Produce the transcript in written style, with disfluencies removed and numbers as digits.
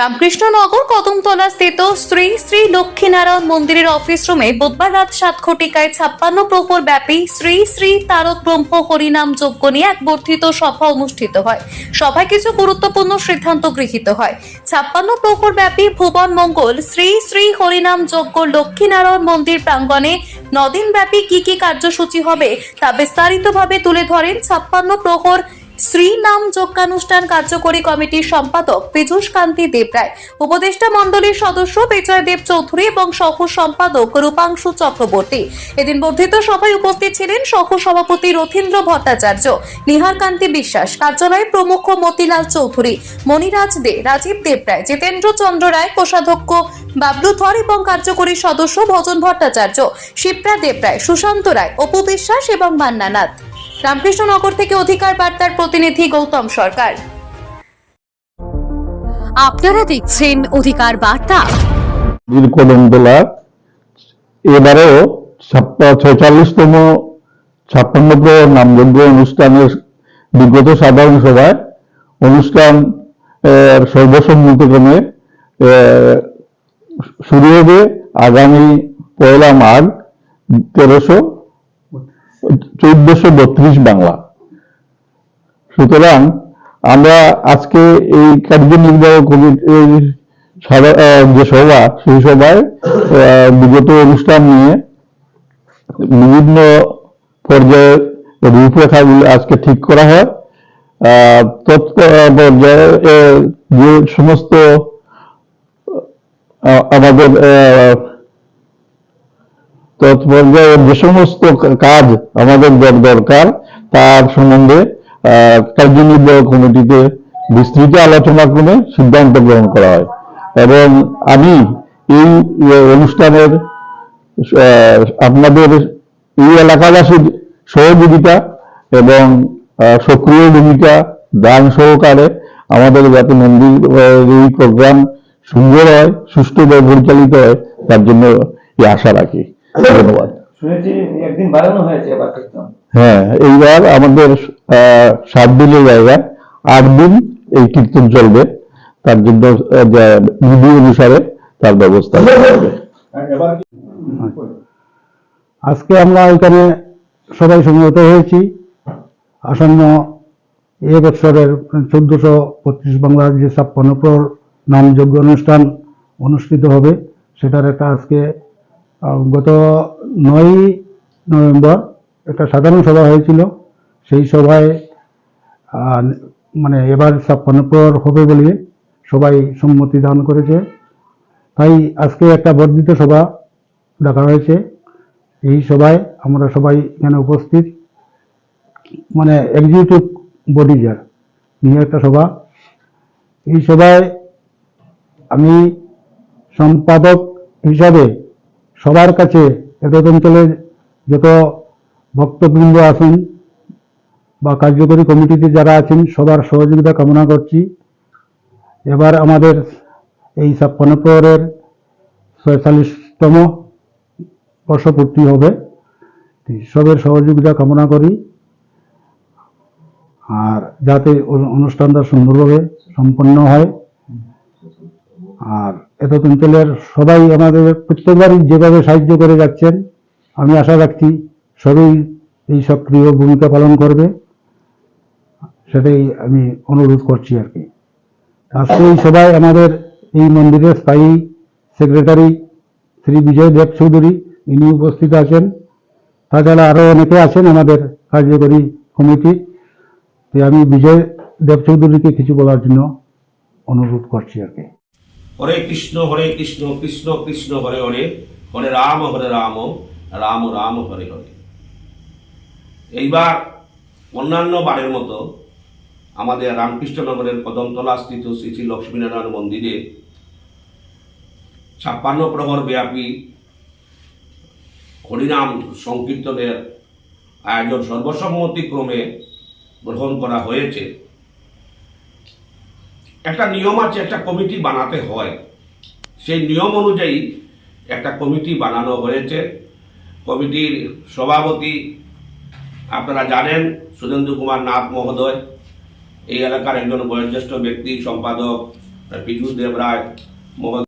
রামকৃষ্ণনগর কদমতলা স্থিত শ্রী শ্রী লক্ষ্মীনারায়ণ মন্দিরের অফিস রুমে বুধবার রাত 7 ঘটিকায় 56 প্রহর ব্যাপী শ্রী শ্রী তারক ব্রহ্ম হরিনাম যজ্ঞ নিয়ে এক বর্ধিত সভা অনুষ্ঠিত হয়। সভায় কিছু গুরুত্বপূর্ণ সিদ্ধান্ত গৃহীত হয়। 56 প্রহর ব্যাপী ভুবন মঙ্গল শ্রী শ্রী হরিনাম যজ্ঞ লক্ষ্মীনারায়ণ মন্দির প্রাঙ্গণে 9 দিন ব্যাপী কি কার্যসূচি হবে তা বিস্তারিতভাবে তুলে ধরেন 56 প্রহর শ্রী নাম যজ্ঞানুষ্ঠান কার্যকরী কমিটির সম্পাদক পীযূষ কান্তি দেবরায়, উপদেষ্টা মণ্ডলীর সদস্য বিজয় দেব চৌধুরী এবং সহ সম্পাদক রূপাংশু চক্রবর্তী। এদিন বর্ধিত সভায় উপস্থিত ছিলেন সহ সভাপতি রথীন্দ্র ভট্টাচার্য, নিহার কান্তি বিশ্বাস, কার্যালয় প্রমুখ মতিলাল চৌধুরী, মণিরাজ দে, রাজীব দেবরায়, জিতেন্দ্র চন্দ্র রায়, কোষাধ্যক্ষ বাবলু ধর এবং কার্যকরী সদস্য ভজন ভট্টাচার্য, শিপ্রা দেবরায়, সুশান্ত রায়, অপু বিশ্বাস এবং মান্নানাথ। রামকৃষ্ণনগর থেকে অধিকার বার্তার প্রতিনিধি গৌতম সরকার। আপনারা দেখছেন অধিকার বার্তা। কদমতলা এবারেও 46তম 56 নামযজ্ঞ অনুষ্ঠানের বিগত সাধারণ সভায় অনুষ্ঠান সর্বসম্মতক্রমে শুরু হবে আগামী 1 মাঘ 1432 বাংলা। সুতরাং আমরা আজকে এই কার্যনির্বাহক কমিটির যে সভা, সেই সভায় বিগত অনুষ্ঠান নিয়ে বিভিন্ন পর্যায়ে রূপরেখাগুলি আজকে ঠিক করা হয়। পর্যায়ে যে সমস্ত আমাদের তৎপর্যায়ে যে সমস্ত কাজ আমাদের দরকার তার সম্বন্ধে কার্যনির্বাহক কমিটিতে বিস্তৃত আলোচনা করে সিদ্ধান্ত গ্রহণ করা হয়। এবং আমি এই অনুষ্ঠানের আপনাদের এই এলাকাবাসীর সহযোগিতা এবং সক্রিয় ভূমিকা দান সহকারে আমাদের যাতে মন্দির এই প্রোগ্রাম সুন্দর হয়, সুষ্ঠুভাবে পরিচালিত হয়, তার জন্য এই আশা রাখি। ধন্যবাদ। একদিন বাড়ানো হয়েছে এবার। হ্যাঁ, এইবার আমাদের 7 দিনের জায়গায় 8 দিন এই কীর্তন চলবে। তার জন্য বিধি অনুসারে তার ব্যবস্থা হবে। আজকে আমরা এখানে সবাই সমবেত হয়েছি আসন্ন এ বছরের 1425 বাংলার যে 56 প্রহর নামযজ্ঞ অনুষ্ঠান অনুষ্ঠিত হবে, সেটার একটা আজকে গত 9 নভেম্বর একটা সাধারণ সভা হয়েছিল। সেই সভায় মানে এবার 56 প্রহর হবে বলে সবাই সম্মতি দান করেছে। তাই আজকে একটা বর্ধিত সভা ডাকা হয়েছে। এই সভায় আমরা সবাই এখানে উপস্থিত, মানে এক্সিকিউটিভ বডি যার নিয়ে একটা সভা। এই সভায় আমি সম্পাদক হিসাবে সবার কাছে এতদ অঞ্চলের যত ভক্তবৃন্দ আছেন বা কার্যকরী কমিটিতে যারা আছেন সবার সহযোগিতা কামনা করছি। এবার আমাদের এই 56 প্রহরের 46তম বর্ষপূর্তি হবে, সবের সহযোগিতা কামনা করি। আর যাতে অনুষ্ঠানটা সুন্দরভাবে সম্পন্ন হয়। আর এতদ অঞ্চলের সবাই আমাদের প্রত্যেকবারই যেভাবে সাহায্য করে যাচ্ছেন, আমি আশা রাখছি সবাই এই সক্রিয় ভূমিকা পালন করবে, সেটাই আমি অনুরোধ করছি আর কি। আজকে এই সভায় আমাদের এই মন্দিরের স্থায়ী সেক্রেটারি শ্রী বিজয় দেব চৌধুরী ইনি উপস্থিত আছেন। তাছাড়া আরো অনেকে আছেন আমাদের কার্যকরী কমিটি। আমি বিজয় দেব চৌধুরীকে কিছু বলার জন্য অনুরোধ করছি আর কি। হরে কৃষ্ণ কৃষ্ণ কৃষ্ণ হরে হরে, হরে রাম রাম রাম হরে হরে। এইবার অন্যান্য বারের মতো আমাদের রামকৃষ্ণনগরের কদমতলা স্থিত শ্রী শ্রী লক্ষ্মীনারায়ণ মন্দিরে 56 প্রহর ব্যাপী হরিনাম সংকীর্তনের আয়োজন সর্বসম্মতিক্রমে গ্রহণ করা হয়েছে। একটা নিয়ম আছে, একটা কমিটি বানাতে হয়। সেই নিয়ম অনুযায়ী একটা কমিটি বানানো হয়েছে। কমিটির সভাপতি আপনারা জানেন সুরেন্দ্র কুমার নাথ মহোদয়, এই এলাকার একজন বয়োজ্যেষ্ঠ ব্যক্তি, সম্পাদক পীযূষ দেবরায় মহোদয়